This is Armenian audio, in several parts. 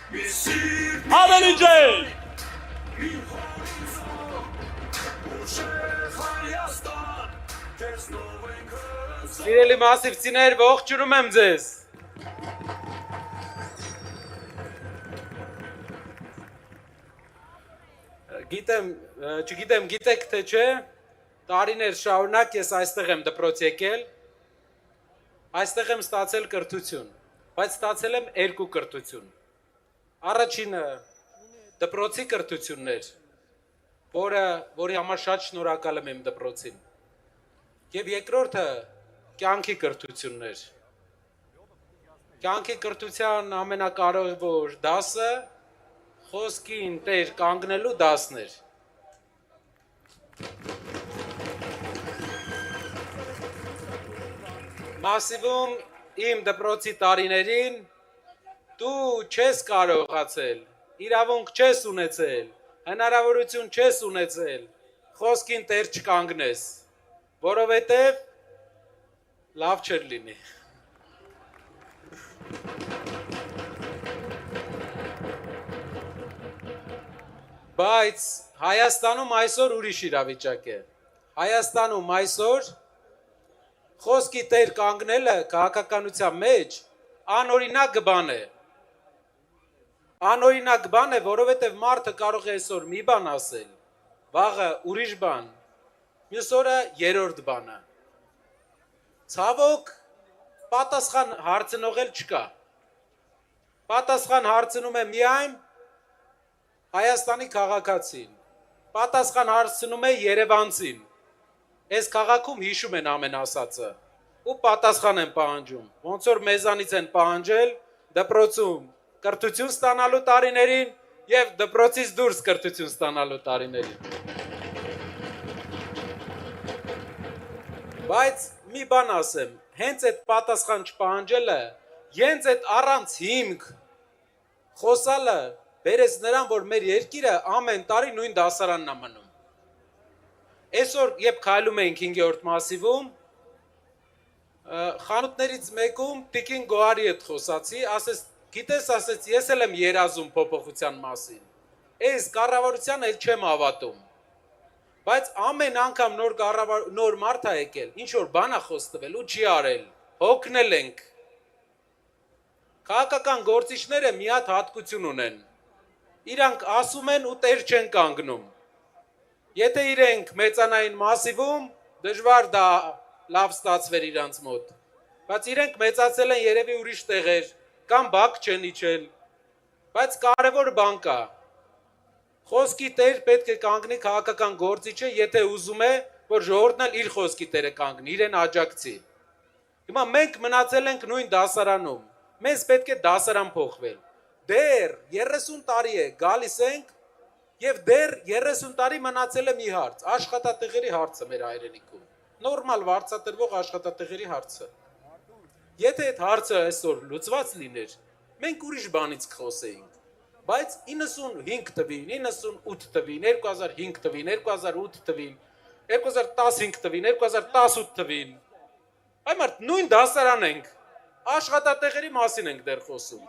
Ավելի ջեր։ Սիրելի մասիվցիներ, ողջունում եմ ձեզ։ Չգիտեմ, գիտեք թե չէ, տարիներ շարունակ ես այստեղ եմ դպրոց եկել, այստեղ եմ ստացել կրթություն, բայց ստացել եմ երկու կրթություն։ Առաջինը դպրոցի կրթությունն էր, որի համար շատ շնորհակալ եմ իմ դպրոցին։ Եվ երկրորդը կյանքի կրթությունն էր։ Կյանքի կրթության ամենակարևոր դասը խոսքին տեր կանգնելու դասն էր։ Մասիվում իմ դպրոցի տարիներին դու չես կարողացել, իրավունք չես ունեցել, հնարավորություն չես ունեցել խոսքին տեր չկանգնես, որովհետև լավ չէր լինի։ Բայց Հայաստանում այսօր ուրիշ իրավիճակ է։ Հայաստանում այսօր խոսքի տեր կանգնելը քաղաքականության մեջ անօրինակ բան է։ Անօրինակ բան է, որովհետև մարդը կարող է այսօր մի բան ասել, վաղը ուրիշ բան, մյուս օրը երրորդ բանը։ Ցավոք, պատասխան հարցնող էլ չկա։ Պատասխան հարցնում է միայն Հայաստանի քաղաքացին, պատասխան հարցնում է երևանցին, այս քաղաքում հիշում են ամեն ասածը ու պատասխան են պահանջում, ոնց որ մեզանից են պահանջել դպրոցում կրթություն ստանալու տարիներին և դպրոցից դուրս կրթություն ստանալու տարիներին։ Բայց մի բան ասեմ, հենց այդ պատասխան չպահանջելը, հենց այդ առանց հիմք խոսալը բերեց նրան, որ մեր երկիրը ամեն տարի նույն դասարանն է մնում։ Այսօր, երբ քայլում էինք 5-րդ մասիվում, խանութներից մեկում տիկին Գոհարի հետ խոսացի, ասեց, գիտես, ասեց, ես էլ եմ երազում փոփոխության մասին։ Այս կառավարությանը էլ չեմ հավատում։ Բայց ամեն անգամ նոր մարդ է եկել, ինչ որ բան է խոստվել ու չի արել, հոգնել ենք։ Քաղաքական գործիչները մի հատ հատկություն ունեն։ Իրանք ասում են ու տեր չեն կանգնում։ Եթե իրենք մեծանային մասիվում, դժվար դա լավ ստացվեր իրանց մոտ։ Բայց իրենք մեծացել են երևի ուրիշ տեղեր, կամ բակ չեն իջել։ Բայց կարևոր բան կա։ Խոսքի տեր պետք է կանգնի քաղաքական գործիչը, եթե ուզում է, որ ժողովուրդն էլ իր խոսքի տերը կանգնի, իրեն աջակցի։ Հիմա մենք մնացել ենք նույն դասարանում։ Մեզ պետք է դասարան փոխվել։ Դեռ 30 տարի է գալիս ենք և դեռ 30 տարի մնացել է մի հարց, աշխատատեղերի հարցը մեր հայրենիքում, նորմալ վարձատրվող աշխատատեղերի հարցը։ Եթե այդ հարցը այսօր լուծված լիներ, մենք ուրիշ բանից կխոսեինք, բայց 95 տվին, 98 տվին, 2005 տվին, 2008 տվին, 2015 տվին, 2018 տվին, այ մարդ նույն դասարան ենք, աշխատատեղերի մասին ենք դեռ խոսում,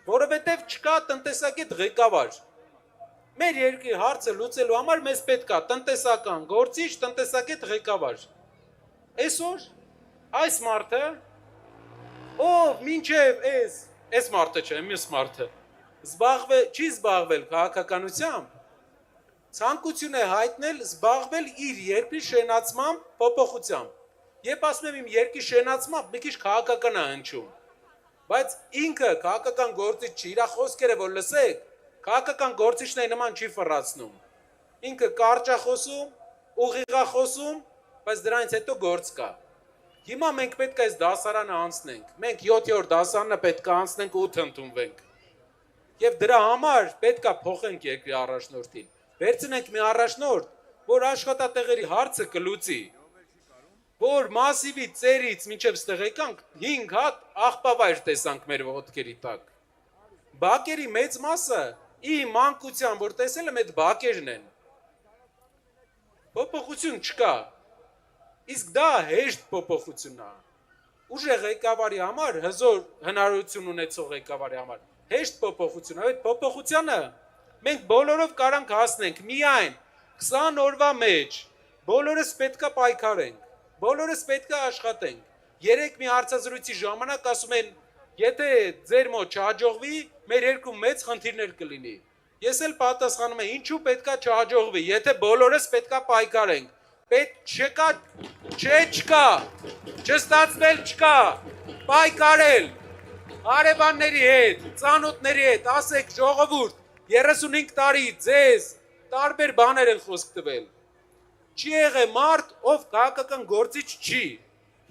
որովհետև չկա տնտեսագետ ղեկավար։ Մեր երկրի հարցը լուծելու համար մեզ պետք է տնտեսական գործիչ, տնտեսագետ ղեկավար։ Այսօր այս մարդը, ով մինչև այս մարդը չէ, մյուս մարդը, չի զբաղվել քաղաքականությամբ, ցանկություն է հայտնել զբաղվել իր երկրի շենացմամբ, փոփոխությամբ։ Երբ ասում եմ իմ երկրի շենացմամբ, մի քիչ քաղաքական է հնչում։ Բայց ինքը քաղաքական գործիչ չի, իր խոսքերը որ լսեք, քաղաքական գործիչների նման չի ֆռացնում։ Ինքը կարճ է խոսում, ուղիղ է խոսում, բայց դրանից հետո գործ կա։ Հիմա մենք պետք է այս դասարանը անցնենք։ Մենք 7-րդ դասարանը պետք է անցնենք 8 ընդունվենք։ Եվ դրա համար պետք է փոխենք երկրի առաջնորդին։ Վերցնենք մի առաջնորդ, որ աշխատատեղերի հարցը կլուծի, որ մասիվից ծերից մինչև ստեղ եկանք 5 հատ աղբավայր տեսանք մեր ոտքերի տակ։ Բակերի մեծ մասը իմ մանկության, որ տեսել եմ, այդ բակերն են։ Փոփոխություն չկա։ Իսկ դա հեշտ փոփոխություն է։ Ուժեղ ղեկավարի համար, հզոր հնարավորություն ունեցող ղեկավարի համար, հեշտ փոփոխություն, այդ փոփոխությանը մենք բոլորով կարանք հասնենք միայն 20 օրվա մեջ, բոլորս պետքա պայքարենք, բոլորս պետքա աշխատենք, 3 մի հարցազրույցի ժամանակ ասում են, եթե ձեր մոտ չհաջողվի, մեր երկու մեծ խնդիրներ կլինի, ես էլ պատասխանում եմ, ինչու պետքա չհաջողվի, եթե բոլորս պետքա պայքարենք, պետք չկա, չկա, չստացվել չկա, պայքարել, հարևանների հետ, ծանոթների հետ, ասեք ժողովուրդ, 35 տարի ձեզ տարբեր բաներ են խոսք տվել, չի եղե մարդ, ով քաղաքական գործիչ չի,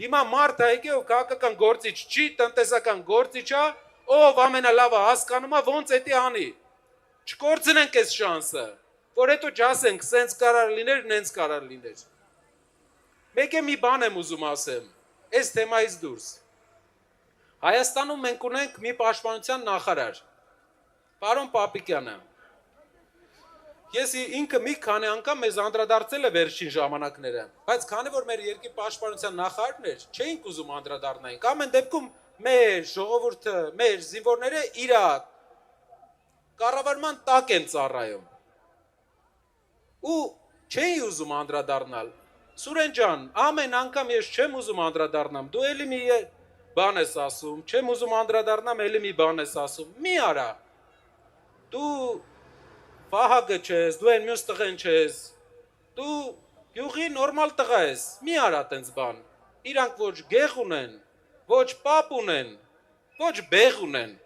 հիմա մարդ հայք է, ով քաղաքական գործիչ չի, տնտեսական գործիչ է, ով ամենալավը հասկանում է, ոնց էտի անի, չկործնենք այս շանսը, որ հետո չասենք, սենց կարար լիներ, նենց կարար լիներ, մեկ է մի բան եմ ուզում ասեմ, այս թեմայից դուրս, Հայաստանում մենք ունենք մի պաշտպանության նախարար, պարոն Պապիկյանը, ես ինքը մի քանի անգամ մեզ անդրադարձել է վերջին ժամանակները, բայց քանի որ մեր երկրի պաշտպանության նախարարն էր, չէինք ուզում անդրադառնայինք, ամեն դեպքում մեր ժողովուրդը, մեր զինվորները իր կառավարման տակ են ծառայում, ու չէի ուզում անդրադառնալ, Սուրեն ջան, ամեն անգամ ես չեմ ուզում անդրադառնամ, դու էլի մի բան ես ասում, չեմ ուզում անդրադառնամ, էլի մի բան ես ասում, մի արա, դու Վահագը չես, դու են մյուս տղեն չես, դու գյուղի նորմալ տղա ես, մի արա տենց բան, իրանք ոչ գեղ ունեն, ոչ պապ ունեն, ոչ բեղ ունեն,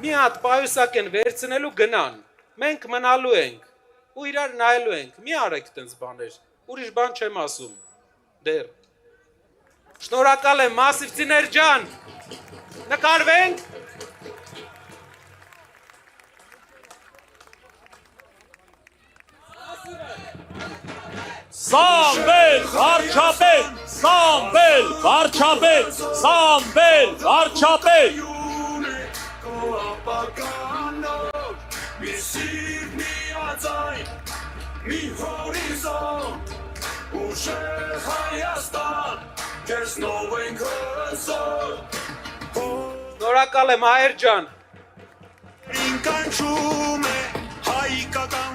մի հատ պայուսակ են վերցնելու գնան, մենք մնալու ենք, ու իրար նայելու ենք, մի արեք տենց բաներ, ուրիշ բան չեմ ասում, դեր, շնորհակալ եմ մասիվցիներ ջան, նկարվենք, Սամվել վարչապետ, Սամվել վարչապետ, Սամվել վարչապետ, Mi sir, mi atzai, mi horizon, Ușe Հայաստան, քեզ նով ենք հսոր, շնորհակալ եմ հայր ջան, Ինքան շում է հայկական